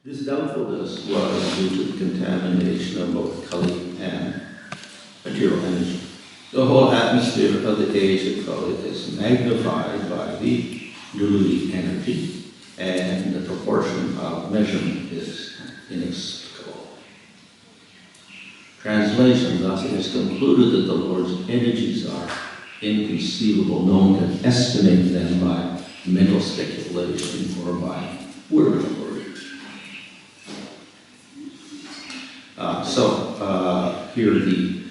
This doubtfulness was due to the contamination of both Kali and material energy. The whole atmosphere of the age of Kali is magnified by the Dululi energy, and the proportion of measurement is inexplicable. Translation: thus it is concluded that the Lord's energies are inconceivable. No one can estimate them by mental speculation or by word of word. Here the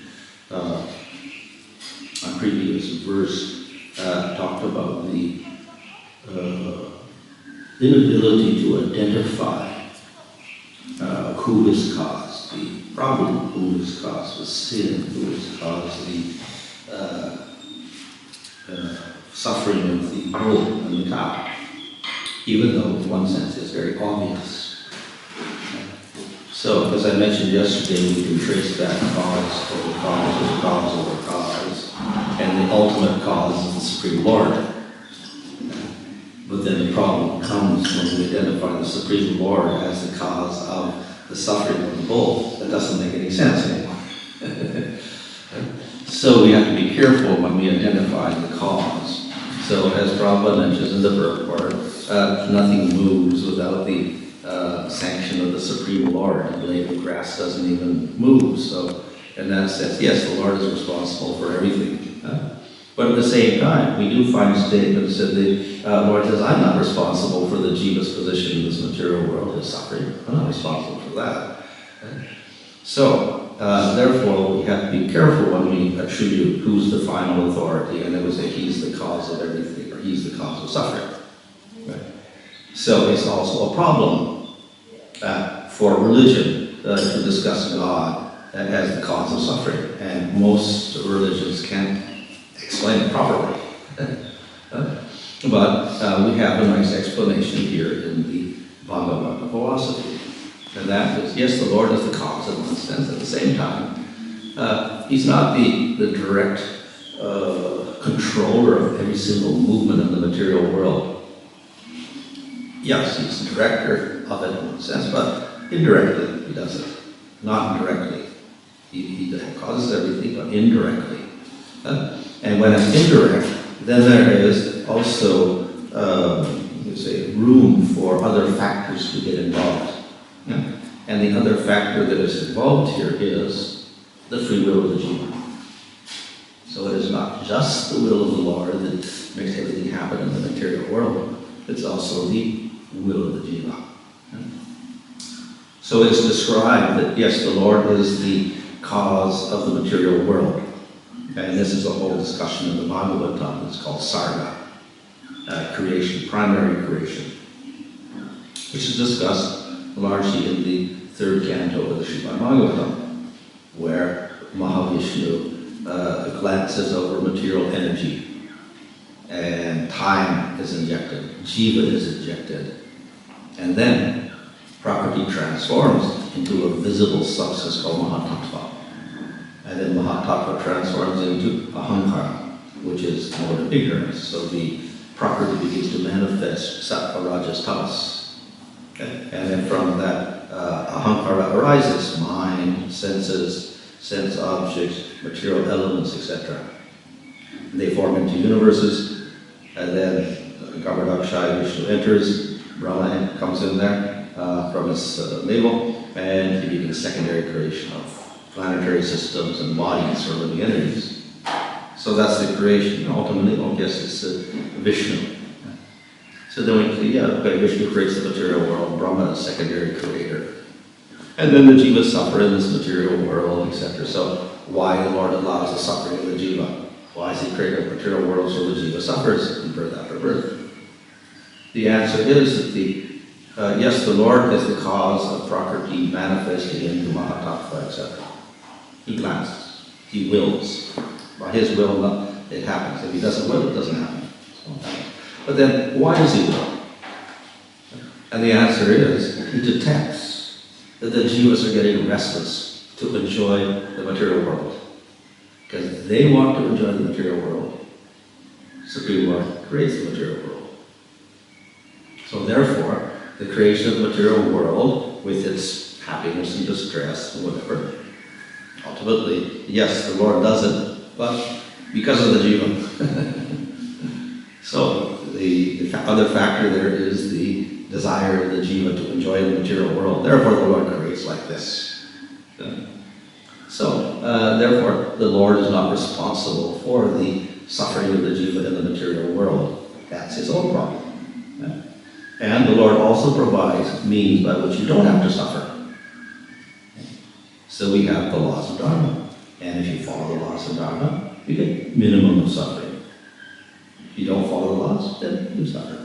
previous verse talked about the inability to identify who is caused the problem, who is caused the sin, who is caused the suffering of the bull and the cow, even though in one sense it's very obvious. So, as I mentioned yesterday, we can trace back cause over cause over cause, and the ultimate cause is the Supreme Lord. But then the problem comes when we identify the Supreme Lord as the cause of the suffering of the bull. That doesn't make any sense anymore. So we have to be careful when we identify the cause. So, as Prabhupada mentions in the purport, nothing moves without the sanction of the Supreme Lord. The blade of grass doesn't even move. So, in that sense, yes, the Lord is responsible for everything. But at the same time, we do find statements that the Lord says, I'm not responsible for the jiva's position in this material world, his suffering. I'm not responsible for that. So, therefore, we have to be careful when we attribute who's the final authority, and then we say he's the cause of everything, or he's the cause of suffering. Right? So it's also a problem for religion to discuss God as the cause of suffering, and most religions can't explain it properly. But we have a nice explanation here in the Bhagavatam philosophy. And that is, yes, the Lord is the cause in one sense. At the same time, he's not the direct controller of every single movement of the material world. Yes, he's the director of it in one sense, but indirectly he does it. Not directly. He causes everything, but indirectly. And when it's indirect, then there is also room for other factors to get involved. And the other factor that is involved here is the free will of the jiva. So it is not just the will of the Lord that makes everything happen in the material world. It's also the will of the jiva. So it's described that, yes, the Lord is the cause of the material world. And this is a whole discussion in the Bhagavatam. It's called Sarga, creation, primary creation, which is discussed largely in the third canto of the Srimad Bhagavatam, where Mahavishnu glances over material energy, and time is injected, jiva is injected, and then property transforms into a visible substance called Mahatattva. And then Mahatattva transforms into Ahankara, which is mode of ignorance. So the property begins to manifest sattva, rajas, tamas. And then from that, Ahankara arises, mind, senses, sense objects, material elements, etc. They form into universes, and then Garbhodakshaya Vishnu enters, Brahma comes in there from his navel, and he begins secondary creation of planetary systems and bodies or living entities. So that's the creation. Ultimately, I guess it's Vishnu. So then Vishnu creates the material world, Brahma is secondary creator. And then the jivas suffer in this material world, etc. So why the Lord allows the suffering of the jiva? Why does he create a material world so the jiva suffers in birth after birth? The answer is that yes, the Lord is the cause of Prakriti manifesting into Mahatattva, etc. He glances, he wills. By his will, it happens. If he doesn't will, it doesn't happen. But then, why does he will? And the answer is, he detects that the jivas are getting restless to enjoy the material world. Because they want to enjoy the material world. Supreme Lord creates the material world. So therefore, the creation of the material world with its happiness and distress and whatever. Ultimately, yes, the Lord does it, but because of the jiva. So the other factor there is the desire of the jiva to enjoy the material world. Therefore, the Lord creates like this. So, therefore, the Lord is not responsible for the suffering of the jiva in the material world. That's his own problem. And the Lord also provides means by which you don't have to suffer. So we have the laws of Dharma. And if you follow the laws of Dharma, you get minimum of suffering. If you don't follow the laws, then you suffer.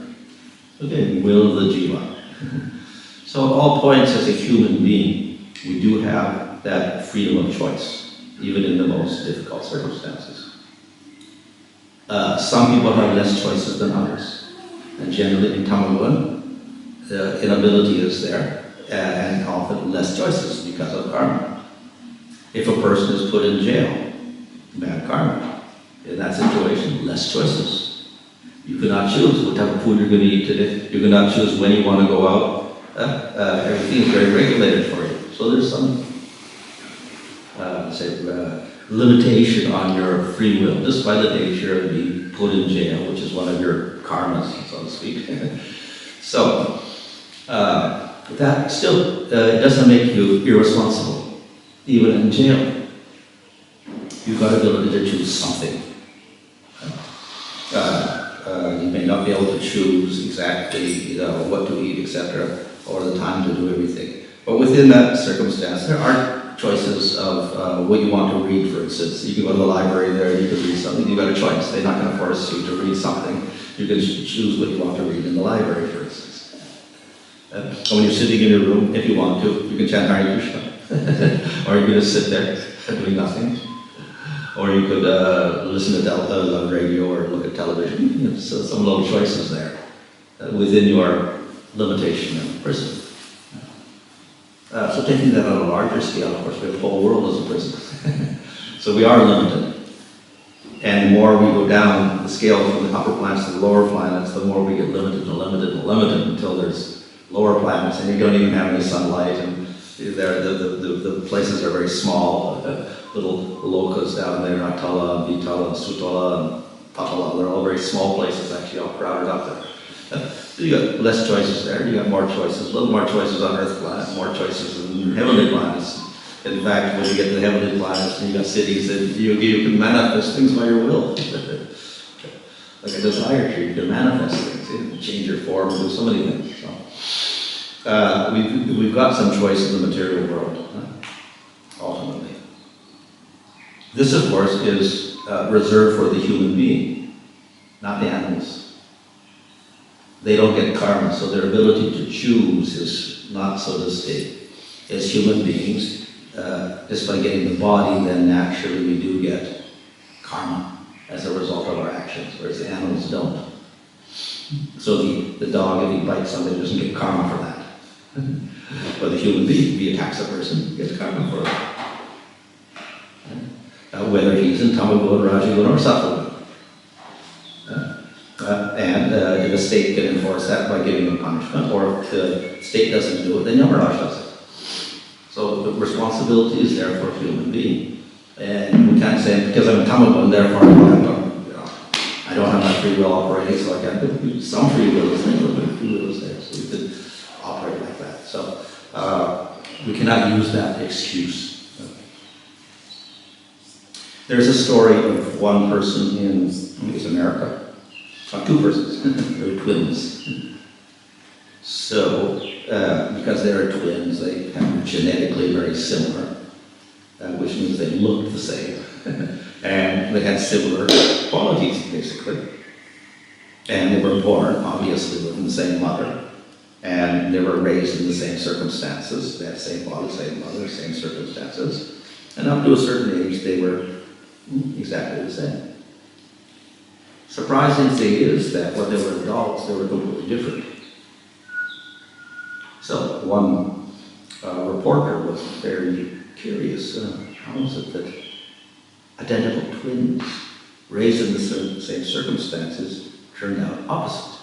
Okay, will of the jiva. So at all points as a human being, we do have that freedom of choice, even in the most difficult circumstances. Some people have less choices than others. And generally in Tamagun, the inability is there, and often less choices because of karma. If a person is put in jail, bad karma. In that situation, less choices. You cannot choose what type of food you're going to eat today. You cannot choose when you want to go out. Everything is very regulated for you. So there's some, limitation on your free will, just by the nature of being put in jail, which is one of your karmas, so to speak. So, that still it doesn't make you irresponsible, even in jail. You've got ability to choose something. You may not be able to choose exactly what to eat, etc., or the time to do everything. But within that circumstance, there are choices of what you want to read, for instance. You can go to the library there, you can read something. You've got a choice. They're not going to force you to read something. You can choose what you want to read in the library, for instance. And when you're sitting in your room, if you want to, you can chant Hare Krishna. Or you can just sit there doing nothing. Or you could listen to radio or look at television. You know, so some little choices there within your limitation and prison. So taking that on a larger scale, of course, we have the whole world as a prison. So we are limited. And the more we go down the scale from the upper planets to the lower planets, the more we get limited and limited and limited until there's lower planets and you don't even have any sunlight, and the places are very small. Little lokas down there, Atala, Vitala, Sutala, and Patala, they're all very small places, actually all crowded up there. You got less choices there, you got more choices, a little more choices on Earth planet, more choices in heavenly planets. In fact, when you get to the heavenly planets and you got cities, and you can manifest things by your will. Like a desire tree, you can manifest things, you can change your form, do so many things. So, we've got some choice in the material world, ultimately. This, of course, is reserved for the human being, not the animals. They don't get karma, so their ability to choose is not so to speak. As human beings, just by getting the body, then naturally we do get karma as a result of our actions, whereas the animals don't. So the dog, if he bites somebody, doesn't get karma for that. But the human being, if he attacks a person, gets karma for it. Whether he's in Tamagun, Rajagun, or Sattvagun. And the state can enforce that by giving a punishment, or if the state doesn't do it, then Yamaraj does it. So the responsibility is there for a human being. And we can't say, because I'm a Tamagun, therefore I don't have my free will operating, so I can't do some free will is there, but free will is there, so we could operate like that. So we cannot use that excuse. There's a story of one person in, I think it's America, two persons, they're twins. So, because they're twins, they are genetically very similar, which means they looked the same. And they had similar qualities, basically. And they were born, obviously, with the same mother. And they were raised in the same circumstances. They had the same father, same mother, same circumstances. And up to a certain age, they were exactly the same. Surprising thing is that when they were adults, they were completely different. So one reporter was very curious. How is it that identical twins raised in the same circumstances turned out opposite?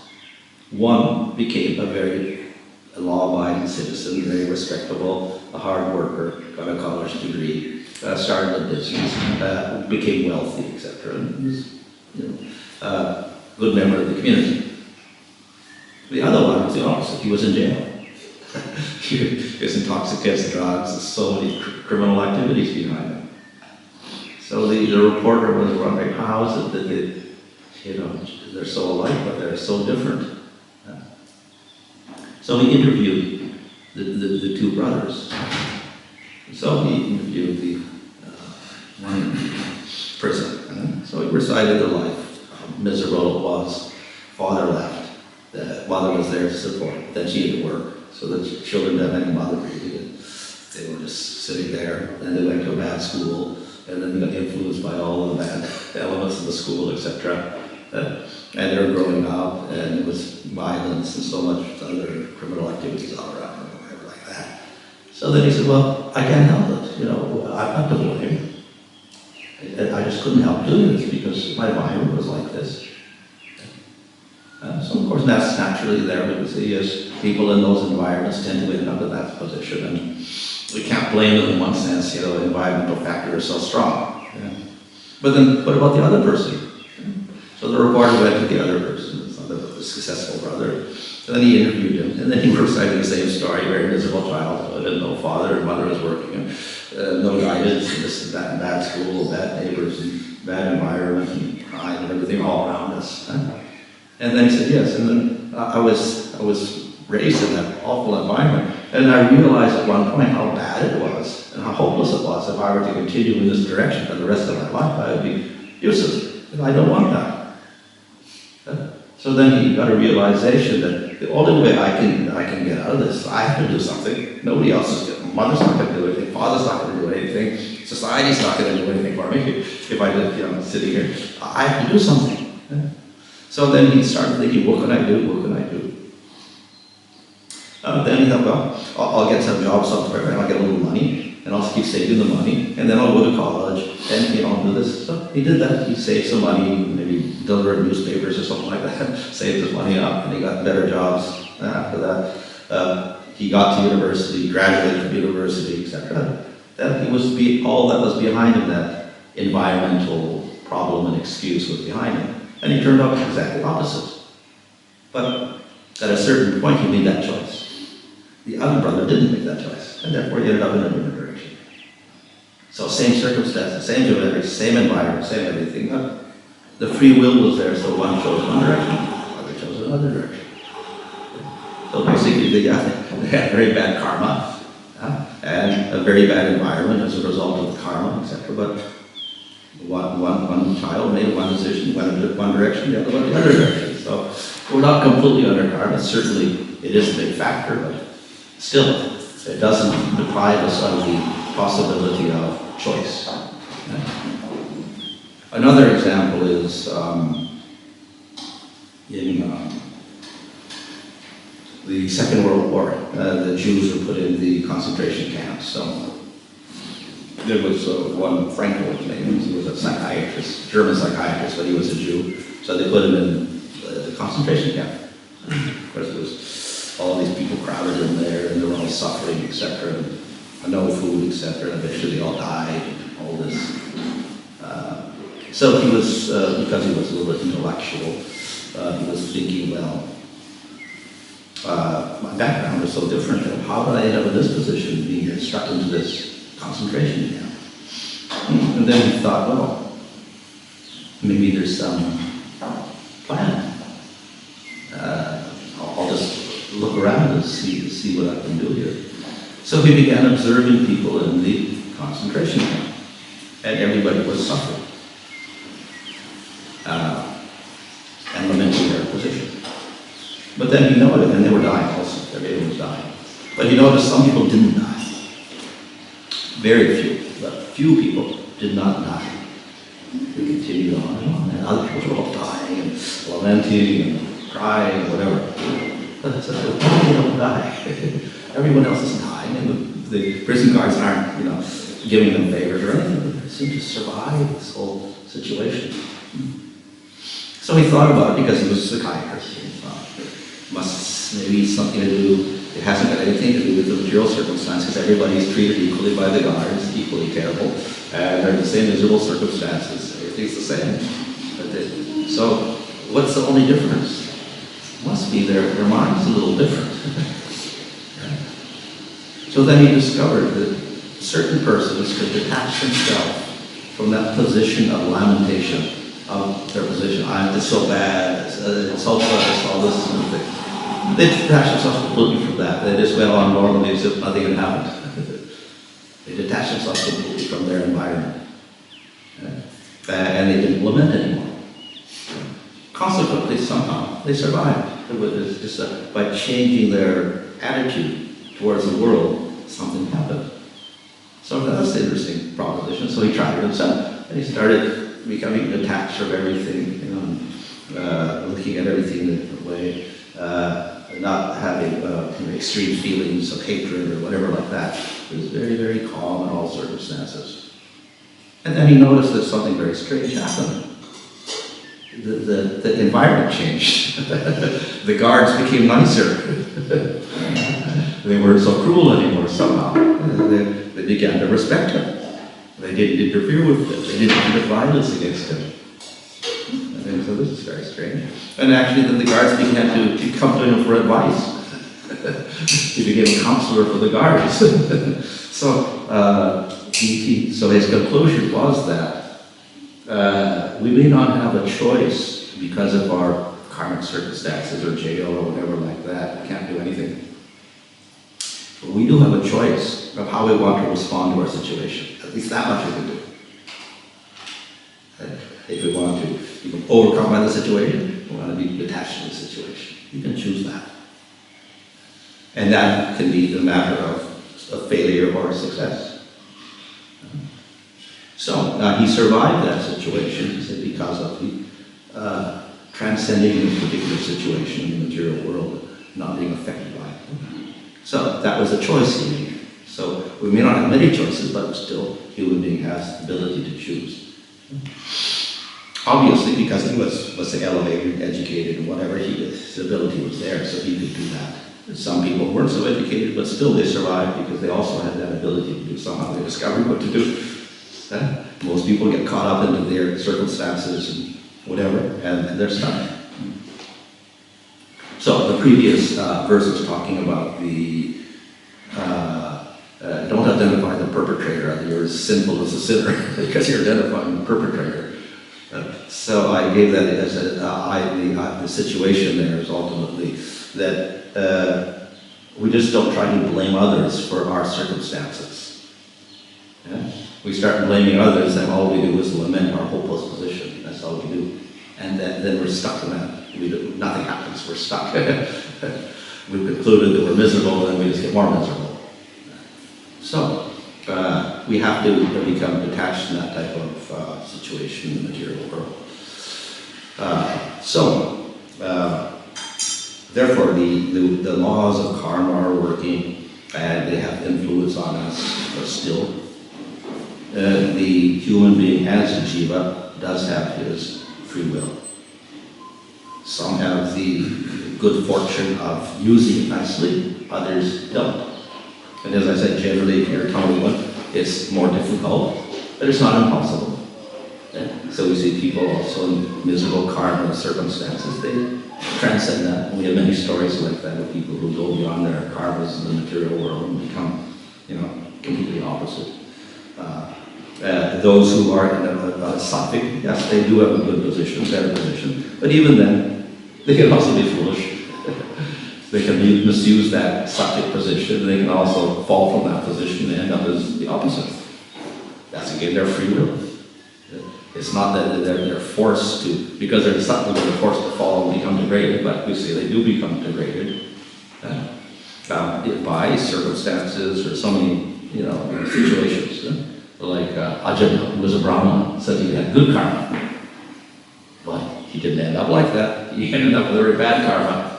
One became a very a law-abiding citizen, very respectable, a hard worker, got a college degree, started a business, became wealthy, etc. And he was, a good member of the community. The other one was the opposite. He was in jail. He was intoxicated, drugs, and so many criminal activities behind him. So the reporter was wondering, how is it that they're so alike, but they're so different? So he interviewed the two brothers. So he interviewed the one in prison. So he recited their life, how miserable it was. Father left. The mother was there to support. Then she had to work. So the children didn't have any mother really. They were just sitting there. And they went to a bad school. And then they got influenced by all the bad elements of the school, etc. And they were growing up, and it was violence and so much other criminal activities all around them, whatever like that. So then he said, well, I can't help it. I'm not to blame. I just couldn't help doing this because my environment was like this. So of course that's naturally there because yes, people in those environments tend to end up in that position, and we can't blame them in one sense. Environmental factor is so strong. But then what about the other person? So the reporter went to the other person, the successful brother, and then he interviewed him, and then he was reciting the same story, very miserable childhood, and no father and mother was working, and no guidance, and this and that, and bad school, bad neighbors, and bad environment, and crime, and everything all around us. And then he said, yes, and then I was raised in that awful environment, and I realized at one point how bad it was, and how hopeless it was. If I were to continue in this direction for the rest of my life, I would be useless, and I don't want that. So then he got a realization that the only way I can get out of this, I have to do something. Nobody else is getting. Mother's not going to do anything. Father's not going to do anything. Society's not going to do anything for me if I live, sitting here. I have to do something. So then he started thinking, what can I do? What can I do? Then he thought, well, I'll get some job somewhere and I'll get a little money and I'll keep saving the money and then I'll go to college and I'll do this. So he did that. He saved some money, maybe delivered newspapers or something like that, saved his money up, and he got better jobs after that. He got to university, graduated from university, etc. That all that was behind him, that environmental problem and excuse was behind him. And he turned out exactly opposite. But at a certain point, he made that choice. The other brother didn't make that choice, and therefore he ended up in a different direction. So same circumstances, same genetics, same environment, same everything. The free will was there, so one chose one direction, the other chose another direction. So basically, they had very bad karma and a very bad environment as a result of the karma, etc. But one child made one decision, went in one direction, the other went the other direction. So we're not completely under karma. Certainly, it is a big factor, but still, it doesn't deprive us of the possibility of choice. Another example is in the Second World War. The Jews were put in the concentration camps. So there was one Frankel, his name, he was a psychiatrist, German psychiatrist, but he was a Jew. So they put him in the concentration camp. Of course, there was all these people crowded in there, and they were all suffering, etc., and no food, etc., and eventually they all died, and all this. So he was, because he was a little bit intellectual, he was thinking, well, my background is so different, how did I end up in this position, being stuck into this concentration camp? And then he thought, well, maybe there's some plan. I'll just look around and see what I can do here. So he began observing people in the concentration camp, and everybody was suffering and lamenting their position. But then he noticed, and they were dying also, everybody was dying. But he noticed some people didn't die. Very few, but few people did not die. They continued on, and other people were all dying and lamenting and crying and whatever. But it's why they don't die? Everyone else is dying, and the prison guards aren't, giving them favors or anything. They seem to survive this whole situation. So he thought about it because he was a psychiatrist. He thought it must maybe something to do It hasn't got anything to do with the material circumstances. Everybody's treated equally by the guards, equally terrible, and they're in the same miserable circumstances. Everything's the same. So, what's the only difference? Must be their mind's a little different. So then he discovered that certain persons could detach themselves from that position of lamentation, of their position. I'm just so bad, it's hopeless, all this sort of thing. They detached themselves completely from that. They just went on normally as if nothing had happened. They detached themselves completely from their environment. And they didn't lament anymore. Consequently, somehow, they survived. It's just by changing their attitude towards the world, something happened. So that's an interesting proposition. So he tried it himself, and he started becoming detached from everything, looking at everything in a different way, not having extreme feelings of hatred or whatever like that. He was very, very calm in all circumstances. And then he noticed that something very strange happened. The environment changed. The guards became nicer. They weren't so cruel anymore somehow. They began to respect him. They didn't interfere with him. They didn't commit violence against him. And so this is very strange. And actually then the guards began to come to him for advice. He became a counselor for the guards. So his conclusion was that we may not have a choice because of our karmic circumstances or jail or whatever like that. We can't do anything. But we do have a choice of how we want to respond to our situation. At least that much we can do. If we want to, you can overcome by the situation, we want to be detached from the situation. You can choose that. And that can be the matter of failure or success. So he survived that situation, he said, because of the transcending this particular situation in the material world, not being affected by it. So that was a choice he made. So we may not have many choices, but still, human being has the ability to choose. Obviously, because he was, let's say, elevated, educated, and whatever his ability was there, so he could do that. Some people weren't so educated, but still they survived because they also had that ability to do. Somehow they discovered what to do. Most people get caught up into their circumstances and whatever, and they're stuck. So the previous verse was talking about the don't identify the perpetrator. You're as sinful as a sinner because you're identifying the perpetrator. So I gave that as the situation there is ultimately that we just don't try to blame others for our circumstances. Yeah? We start blaming others, and all we do is lament our hopeless position. That's all we do. And then we're stuck in that. Nothing happens. We're stuck. We've concluded that we're miserable, and we just get more miserable. So we have to become detached in that type of situation in the material world. Therefore, the laws of karma are working, and they have influence on us still. The human being as a jiva does have his free will. Some have the good fortune of using it nicely, others don't. And as I said, generally, if you're a tiny one, it's more difficult, but it's not impossible. Yeah? So we see people also in miserable karma circumstances, they transcend that. And we have many stories like that of people who go beyond their karmas in the material world and become, completely opposite. Those who are in a sattvic, yes, they do have a good position, better position, but even then, they can also be foolish. They can misuse that sattvic position, and they can also fall from that position and end up as the opposite. That's again their free will. It's not that they're forced to, because they're sattvic, they're forced to fall and become degraded, but we say they do become degraded by circumstances or so many, situations. Like Ajahn, who was a Brahmana, said he had good karma. But he didn't end up like that. He ended up with a very bad karma.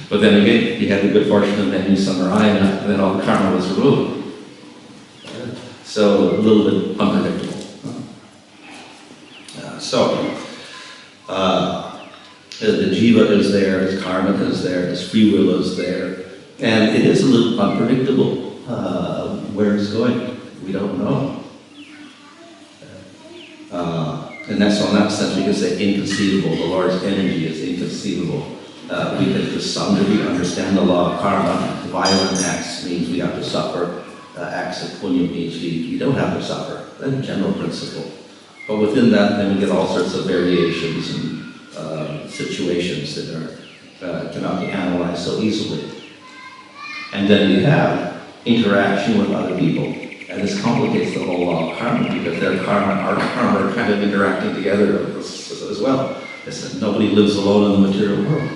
But then again, he had the good fortune of then use Samarayana, and then all the karma was removed. So a little bit unpredictable. The jiva is there, his karma is there, his free will is there, And it is a little unpredictable where it's going. We don't know. And that's on that sense we can say inconceivable. The Lord's energy is inconceivable. We can to some degree understand the law of karma. Violent acts means we have to suffer. Acts of punya means we don't have to suffer. That's a general principle. But within that, then we get all sorts of variations and situations that are cannot be analyzed so easily. And then we have interaction with other people. And this complicates the whole law of karma because their karma and our karma are kind of interacting together as well. It's that nobody lives alone in the material world.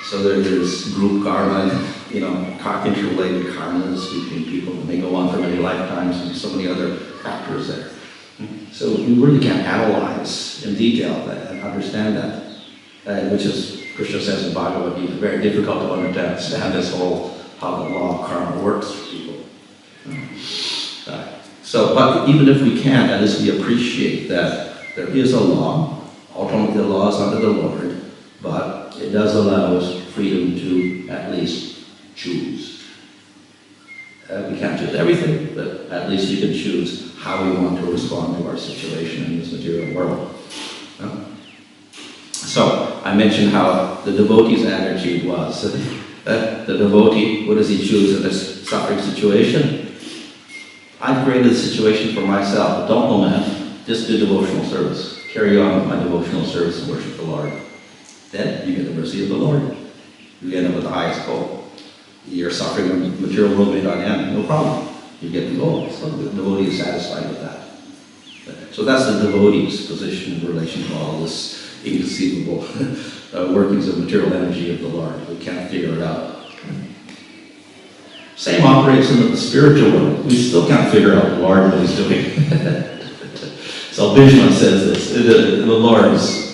So there's group karma and, interrelated karmas between people, and they go on for many lifetimes and so many other factors there. So we really can't analyze in detail that and understand that, which is, Krishna says in Bhagavad Gita, very difficult to understand this whole, how the law of karma works for people. But even if we can't, at least we appreciate that there is a law, ultimately the law is under the Lord, but it does allow us freedom to at least choose. We can't choose everything, but at least you can choose how we want to respond to our situation in this material world. So, I mentioned how the devotee's attitude was. The devotee, what does he choose in this suffering situation? I've created a situation for myself. Don't lament, just do devotional service. Carry on with my devotional service and worship the Lord. Then you get the mercy of the Lord. You end up with the highest goal. Your suffering in the material world may not end, no problem. You get the goal. So the devotee is satisfied with that. So that's the devotee's position in relation to all this inconceivable workings of material energy of the Lord. We can't figure it out. Same operates in the spiritual world. We still can't figure out the Lord what he's doing. So Bhishma says this, the Lord's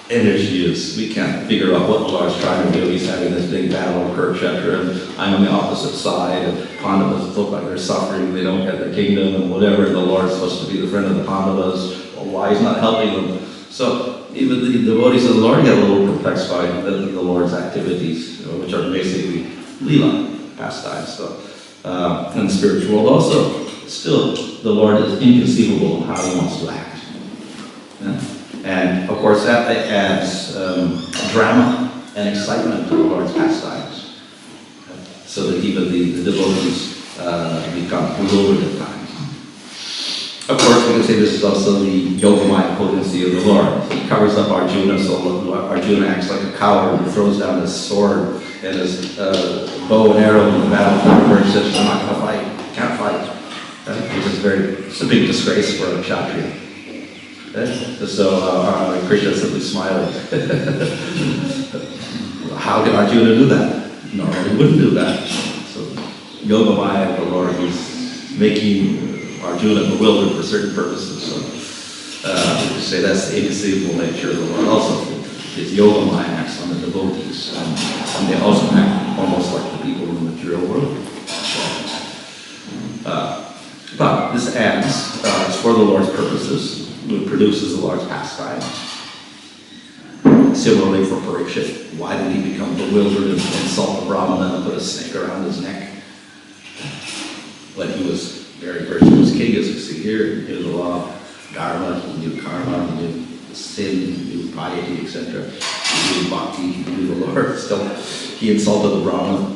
energy is, we can't figure out what the Lord's trying to do. He's having this big battle with Kurukshetra, and I'm on the opposite side, and Pandavas look like they're suffering, they don't get their kingdom, and whatever, and the Lord's supposed to be the friend of the Pandavas, or why he's not helping them. So even the devotees of the Lord get a little perplexed by the Lord's activities, which are basically lila, pastimes. So, in the spiritual world also, still the Lord is inconceivable in how he wants to act. Yeah? And of course that adds drama and excitement to the Lord's pastimes, so that even the devotees become bewildered at times. Of course, we can say this is also the yogamaya potency of the Lord. He covers up Arjuna, so Arjuna acts like a coward and throws down his sword and his bow and arrow in the battle. He says, I'm not going to fight, can't fight. Which is it's a big disgrace for a Kshatriya. So Krishna is simply smiling. How can Arjuna do that? Normally he wouldn't do that. So yogamaya of the Lord, he's making Arjuna bewildered for certain purposes. So we could say that's the inconceivable nature of the Lord. Also, his yogamaya acts on the devotees, and they also act almost like the people in the material world. But this adds, it's for the Lord's purposes. It produces the Lord's pastimes. Similarly for Parikshit, why did he become bewildered and insult the Brahmana and put a snake around his neck? When he was very virtuous king, as you see here, he knew the law of dharma, he knew karma, he knew sin, he knew piety, etc. He knew bhakti, he knew the Lord. Still, he insulted the Brahmana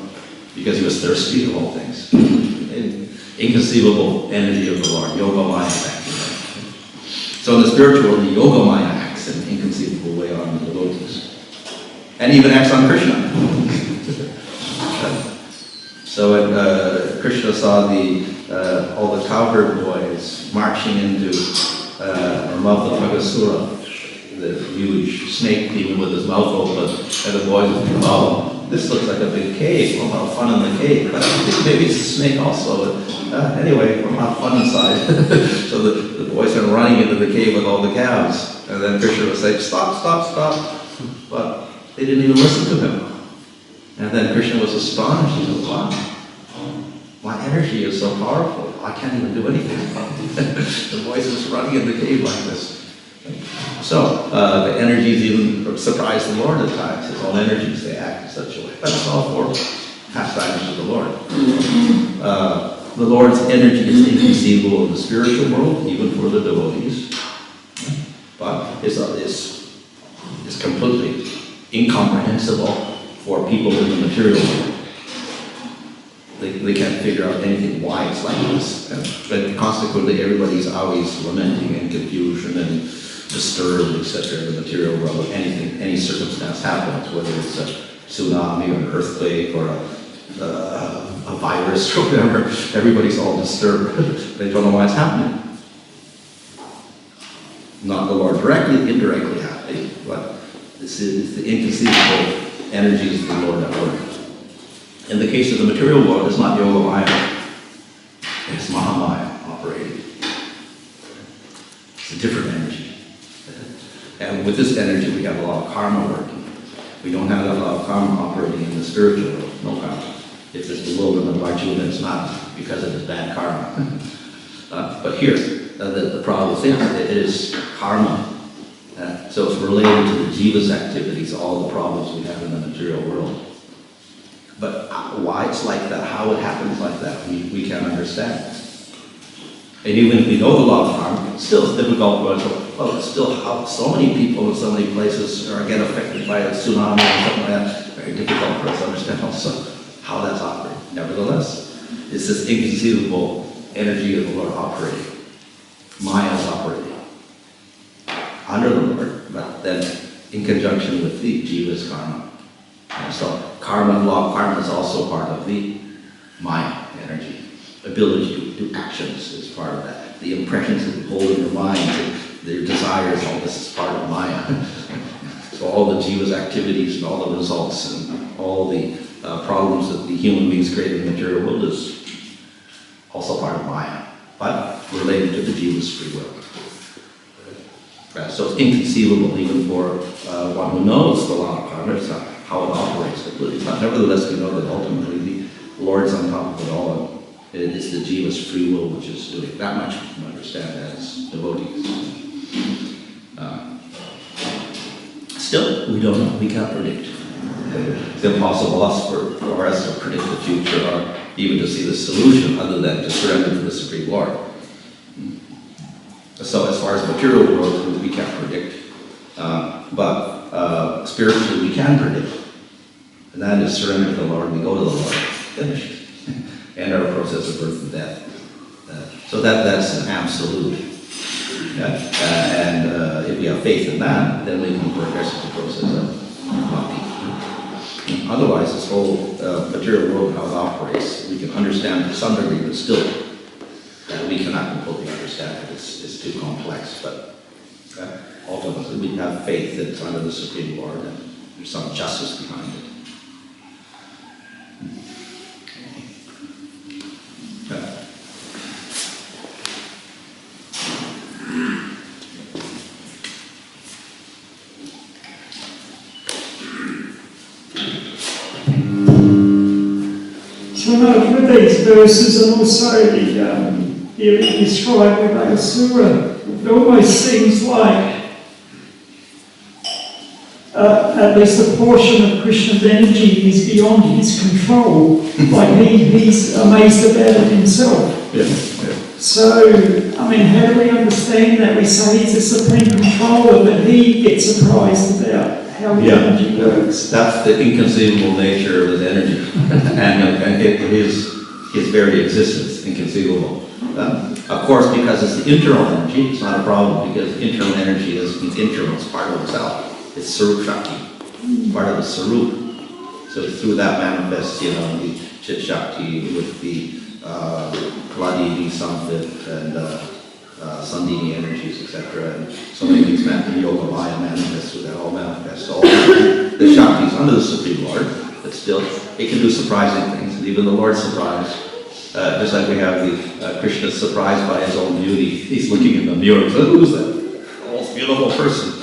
because he was thirsty of all things. Inconceivable energy of the Lord, yogamaya acting. So in the spiritual world, the yogamaya acts in an inconceivable way on the devotees. And even acts on Krishna. So when Krishna saw all the cowherd boys marching into the mouth of Magasura, the huge snake demon with his mouth open, and the boys would be, oh, this looks like a big cave, we'll have fun in the cave. But maybe it's a snake also. Anyway, we'll have fun inside. So the boys are running into the cave with all the calves. And then Krishna would say, stop, stop, stop. But they didn't even listen to him. And then Krishna was astonished. He said, wow, my energy is so powerful. I can't even do anything. The boys are just running in the cave like this. So the energies even surprise the Lord at times. His own energies, they act in such a way. But it's all for pastimes of the Lord. The Lord's energy is inconceivable in the spiritual world, even for the devotees, but is completely incomprehensible for people in the material world. They can't figure out anything why it's like this. But consequently, everybody's always lamenting and confusion and disturbed, etc. in the material world. Any circumstance happens, whether it's a tsunami or an earthquake or a virus or whatever, everybody's all disturbed. They don't know why it's happening. Not the Lord directly, indirectly happening, but it's the inconceivable energies of the Lord at work. In the case of the material world, it's not Yoga Maya, it's Mahamaya operating. It's a different energy. And with this energy, we have a lot of karma working. We don't have a lot of karma operating in the spiritual world, no karma. If there's bewilderment of Arjuna, then it's not because of his bad karma. But here, the problem is it is karma. So it's related to the jiva's activities, all the problems we have in the material world. But why it's like that, how it happens like that, we can't understand. And even if we know the law of karma, still it's difficult for us. Well, it's still how so many people in so many places are get affected by a tsunami or something like that. Very difficult for us to understand also how that's operating. Nevertheless, it's this inconceivable energy of the Lord operating. Maya is operating under the Lord, but then in conjunction with the jiva's karma. And so karma, law of karma is also part of the Maya energy. Ability to do actions is part of that. The impressions that you hold in your mind, their desires, all this is part of Maya. So all the jiva's activities and all the results and all the problems that the human beings create in the material world is also part of Maya, but related to the jiva's free will. So it's inconceivable even for one who knows the law of karma. It's not how it operates completely. But nevertheless, we know that ultimately the Lord's on top of it all. And it is the jiva's free will which is doing that much we can understand as devotees. Still, we don't know. We can't predict. It's impossible for us to predict the future or even to see the solution other than to surrender to the Supreme Lord. So as far as material world, we can't predict. But spiritually, we can predict. And that is surrender to the Lord. We go to the Lord. Finish. And our process of birth and death. So that's an absolute. And if we have faith in that, then we can progress in the process of bhakti. Otherwise, this whole material world, how it operates, we can understand to some degree, but still, we cannot completely understand it. It's too complex. But ultimately, we have faith that it's under the Supreme Lord and there's some justice behind it. So with these verses and also the described with Asura, it almost seems like at least a portion of Krishna's energy is beyond his control. Like he's amazed about it himself. Yeah. So, I mean, how do we understand that? We say he's a supreme controller, but he gets surprised about how his energy works. That's the inconceivable nature of his energy, and his very existence inconceivable. Of course, because it's the internal energy, it's not a problem because internal energy means internal, it's part of itself. It's Sarup Shakti, part of the Sarup. So through that manifests, the Chit Shakti with the Kladini, Samvit, and Sandhini energies, etc. And so many things the Yoga Maya manifests through that, all manifests. All the Shaktis under the Supreme Lord, but still, it can do surprising things, and even the Lord's surprised. Just like we have the Krishna surprised by his own beauty. He's looking in the mirror and says, who's that most beautiful person?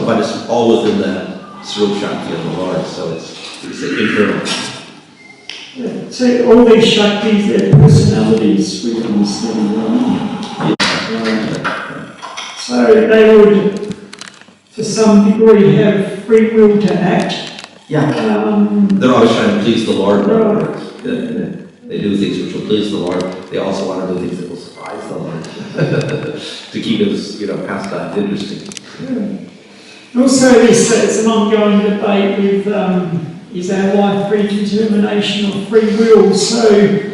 But it's all within that Srup Shakti of the Lord, so it's internal. Yeah. So all these Shaktis, their personalities, we understand, right? So they would, to some degree, have free will to act Yeah. They're always trying to please the Lord. They do things which will please the Lord. They also want to do things that will surprise the Lord to keep his, pastime interesting. Also, this is an ongoing debate with is our life predetermination or free will. So,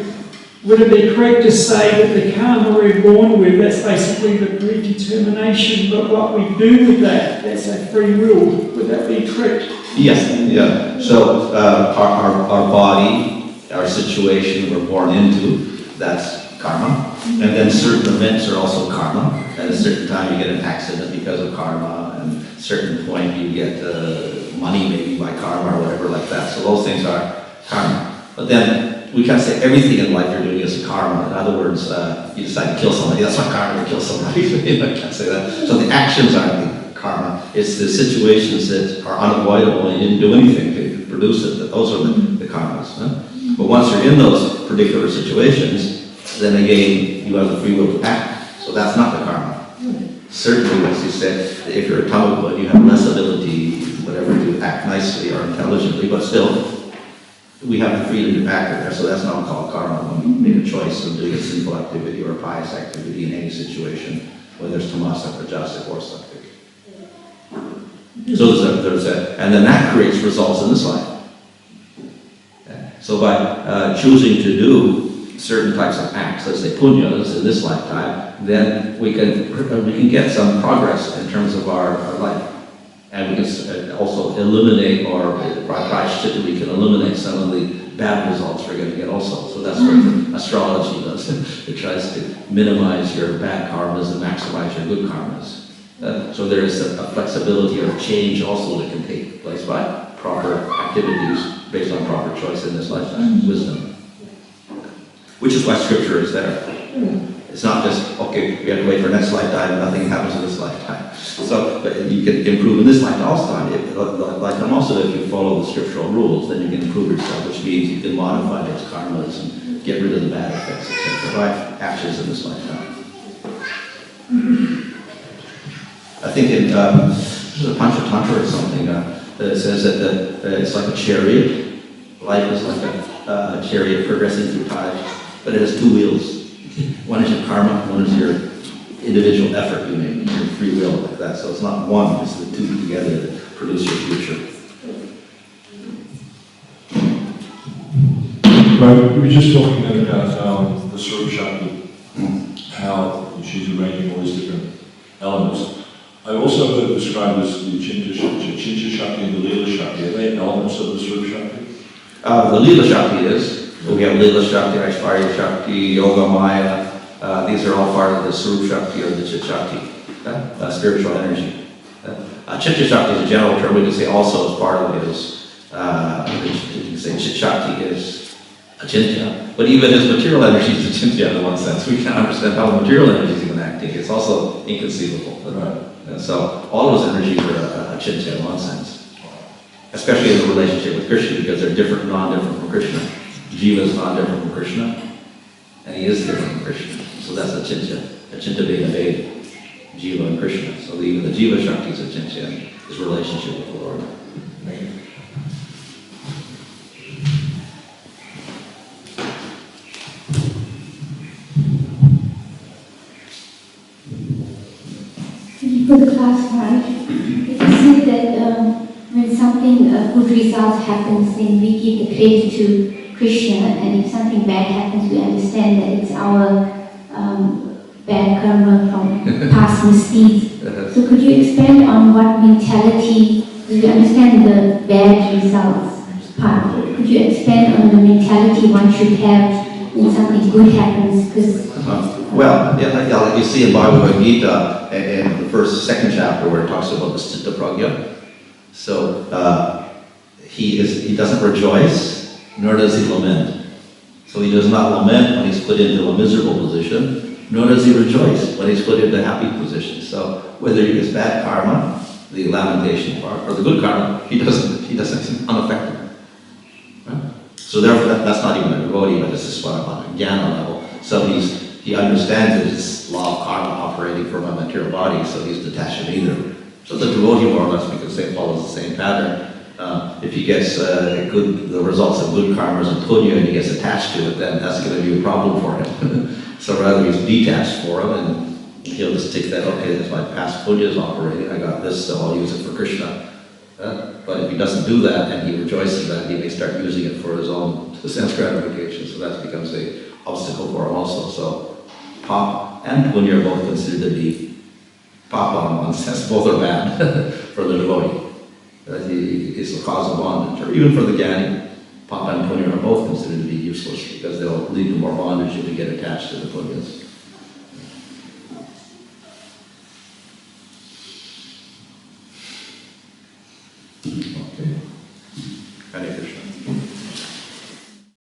would it be correct to say that the karma we're born with, that's basically the predetermination, but what we do with that, that's our free will? Would that be correct? Yes, yeah. So our body, our situation we're born into, that's karma. And then certain events are also karma. At a certain time you get an accident because of karma, and at a certain point you get money maybe by karma or whatever like that. So those things are karma. But then we can't say everything in life you're doing is karma. In other words, you decide to kill somebody, that's not karma to kill somebody. I can't say that. So the actions aren't the karma. It's the situations that are unavoidable and you didn't do anything to produce it. Those are the karmas. Huh? But once you're in those particular situations, then again, you have the free will to act. So that's not the karma. Certainly, as you said, if you're a Tamil, you have less ability, whatever, to act nicely or intelligently, but still, we have the freedom to act there, so that's not called karma. When we make a choice of doing a sinful activity or a pious activity in any situation, whether it's tamasic, rajasic, or sattvic. So there's that, and then that creates results in this life. Okay. So by choosing to do certain types of acts, let's say punyas in this lifetime, then we can get some progress in terms of our life. And we can also eliminate, or by prashchitta, we can eliminate some of the bad results we're going to get also. So that's what astrology does. It tries to minimize your bad karmas and maximize your good karmas. So there is a flexibility or a change also that can take place by proper activities based on proper choice in this lifetime, wisdom. Which is why scripture is there. It's not just, okay, we have to wait for next lifetime, nothing happens in this lifetime. So, but you can improve in this lifetime also, if you follow the scriptural rules, then you can improve yourself, which means you can modify those karmas and get rid of the bad effects, etc. by actions in this lifetime. I think in there's a Panchatantra or something that says that it's like a chariot. Life is like a chariot progressing through time, but it has two wheels. One is your karma, one is your individual effort you make, your free will, like that. So it's not one, it's the two together that produce your future. Right, we were just talking then about the Swarup Shakti, how she's arranging all these different elements. I also heard it described as the Chinta Shakti and the Leela Shakti. Are they elements of the Swarup Shakti? The Leela Shakti is. We have Leela Shakti, Aishwarya Shakti, Yoga Maya. These are all part of the Swarup Shakti or the Chit Shakti, spiritual energy. Chitta Shakti is a general term. We can say also as part of it is, you can say Chit Shakti is achintya, but even as material energy is achintya in one sense. We can't understand how material energy is even acting. It's also inconceivable. Right. And so all those energies are achintya in one sense, especially in the relationship with Krishna, because they're different, non-different from Krishna. Jiva is non-different from Krishna, and he is different from Krishna. So that's achintya. Achintya being a Veda, Jiva and Krishna. So even the Jiva Shakti is achintya, his relationship with the Lord. For the class part, it is said that when something good results happens, then we give the credit to Krishna, and if something bad happens, we understand that it's our bad karma from past misdeeds. So could you expand on what mentality, we understand the bad results part, could you expand on the mentality one should have when something good happens? Well, like you see in Bhagavad Gita, in the second chapter where it talks about the Citta Pragya. So he doesn't rejoice, nor does he lament. So he does not lament when he's put into a miserable position, nor does he rejoice when he's put into a happy position. So whether he gets bad karma, the lamentation part, or the good karma, he doesn't, he's unaffected. Right? So therefore, that's not even a devotee, but this is on a jnana level. So he understands that it's law of karma operating from a material body, so he's detached from either. So the devotee, more or less, we could say, follows the same pattern. If he gets the results of good karmas and punya and he gets attached to it, then that's going to be a problem for him. So rather he's detached for him, and he'll just take that, okay, that's my past punya is operating, I got this, so I'll use it for Krishna. But if he doesn't do that and he rejoices in that, he may start using it for his own sense gratification, so that becomes an obstacle for him also. So pop and punya are both considered to be papa in one sense, both are bad for the devotee. It's the cause of bondage, or even for the jnani, papa and punya are both considered to be useless because they'll lead to more bondage if you get attached to the punyas.